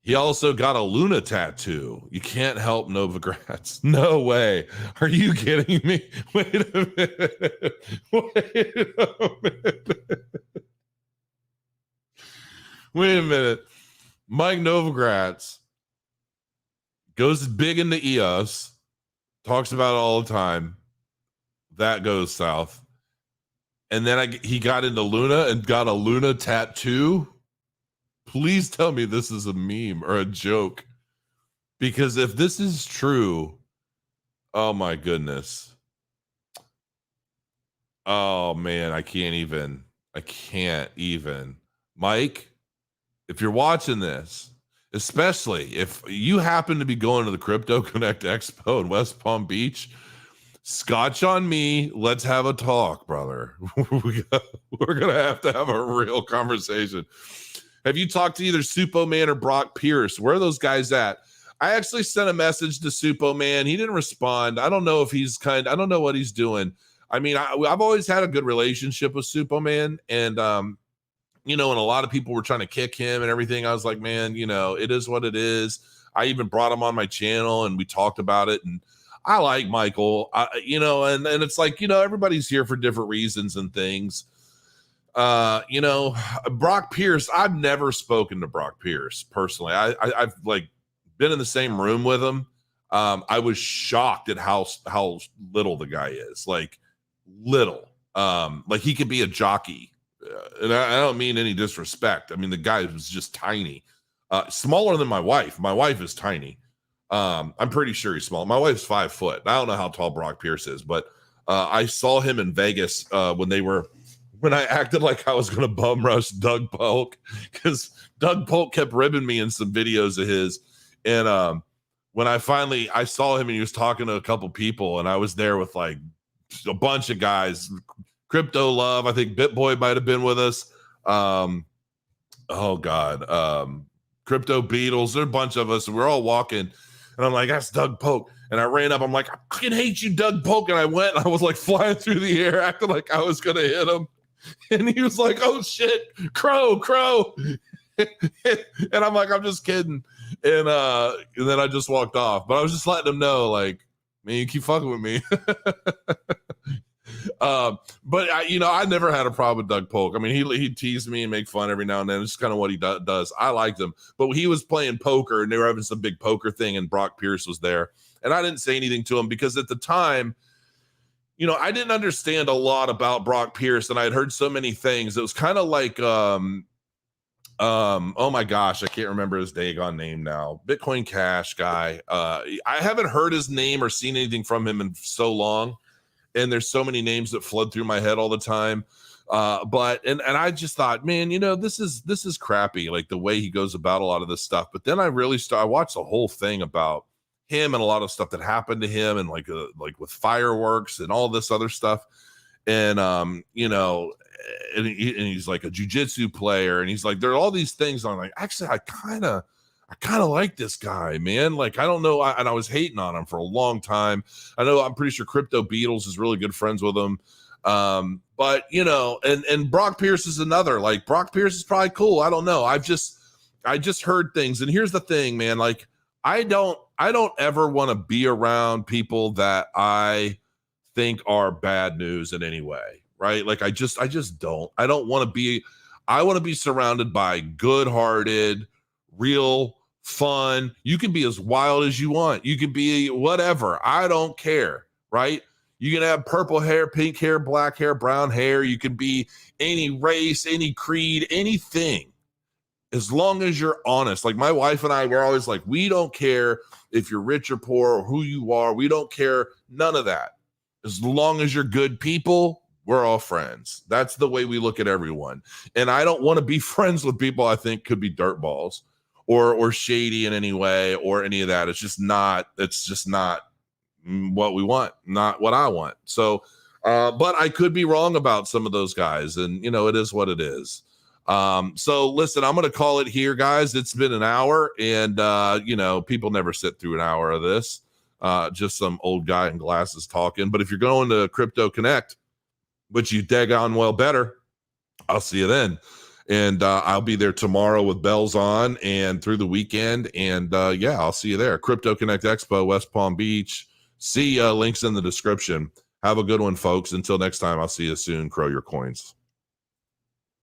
He also got a Luna tattoo. You can't help Novogratz. No way. Are you kidding me? Wait a minute. Wait a minute. Mike Novogratz goes big into EOS, talks about it all the time. That goes south. And then he got into Luna and got a Luna tattoo. Please tell me this is a meme or a joke. Because if this is true, oh my goodness. Oh man, I can't even. Mike, if you're watching this, especially if you happen to be going to the Crypto Connect Expo in West Palm Beach, scotch on me. Let's have a talk, brother. We're going to have a real conversation. Have you talked to either Supo Man or Brock Pierce? Where are those guys at? I actually sent a message to Supo Man. He didn't respond. I don't know if I don't know what he's doing. I mean, I've always had a good relationship with Supo Man. And, and a lot of people were trying to kick him and everything. I was like, man, it is what it is. I even brought him on my channel and we talked about it. And I like Michael, and it's like, everybody's here for different reasons and things. Brock Pierce, I've never spoken to Brock Pierce personally. I've like been in the same room with him. I was shocked at how little the guy is, like little. Like he could be a jockey. And I don't mean any disrespect. I mean, the guy was just tiny, smaller than my wife. My wife is tiny. I'm pretty sure he's small. My wife's 5 foot. I don't know how tall Brock Pierce is, but I saw him in Vegas when I acted like I was going to bum rush Doug Polk, because Doug Polk kept ribbing me in some videos of his. And when I saw him and he was talking to a couple people, and I was there with like a bunch of guys. Crypto Love, I think BitBoy might have been with us. Crypto Beatles, there are a bunch of us, and we're all walking, and I'm like, that's Doug Polk. And I ran up, I'm like, I fucking hate you, Doug Polk. And I went, I was like flying through the air, acting like I was gonna hit him. And he was like, oh shit, Crow. And I'm like, I'm just kidding. And then I just walked off. But I was just letting him know, like, man, you keep fucking with me. But I never had a problem with Doug Polk. I mean, he teased me and make fun every now and then. It's just kind of what he does. I liked him, but he was playing poker and they were having some big poker thing, and Brock Pierce was there, and I didn't say anything to him because at the time, I didn't understand a lot about Brock Pierce, and I had heard so many things. It was kind of like, oh my gosh, I can't remember his daggone name now. Bitcoin Cash guy. I haven't heard his name or seen anything from him in so long. And there's so many names that flood through my head all the time. But I just thought, man, this is crappy, like the way he goes about a lot of this stuff. But then I watched the whole thing about him and a lot of stuff that happened to him, and like with fireworks and all this other stuff. And and he's like a jujitsu player, and he's like, there are all these things. I'm like, actually, I kind of like this guy, man. Like, I don't know. And I was hating on him for a long time. I'm pretty sure Crypto Beatles is really good friends with him. But and Brock Pierce is another. Like, Brock Pierce is probably cool. I don't know. I just heard things. And here's the thing, man. Like, I don't ever want to be around people that I think are bad news in any way. Right. Like, I just don't. I don't want to be. I want to be surrounded by good-hearted, real fun. You can be as wild as you want. You can be whatever. I don't care. Right. You can have purple hair, pink hair, black hair, brown hair. You can be any race, any creed, anything, as long as you're honest. Like my wife and I, we're always like, we don't care if you're rich or poor or who you are. We don't care. None of that. As long as you're good people, we're all friends. That's the way we look at everyone. And I don't want to be friends with people I think could be dirtballs or shady in any way or any of that. It's just not what we want, not what I want. So, but I could be wrong about some of those guys, and it is what it is. So listen, I'm going to call it here, guys. It's been an hour, and people never sit through an hour of this. Just some old guy in glasses talking. But if you're going to Crypto Connect, which you daggone well better, I'll see you then. And I'll be there tomorrow with bells on and through the weekend. And I'll see you there. Crypto Connect Expo, West Palm Beach. See links in the description. Have a good one, folks. Until next time, I'll see you soon. Crow your coins.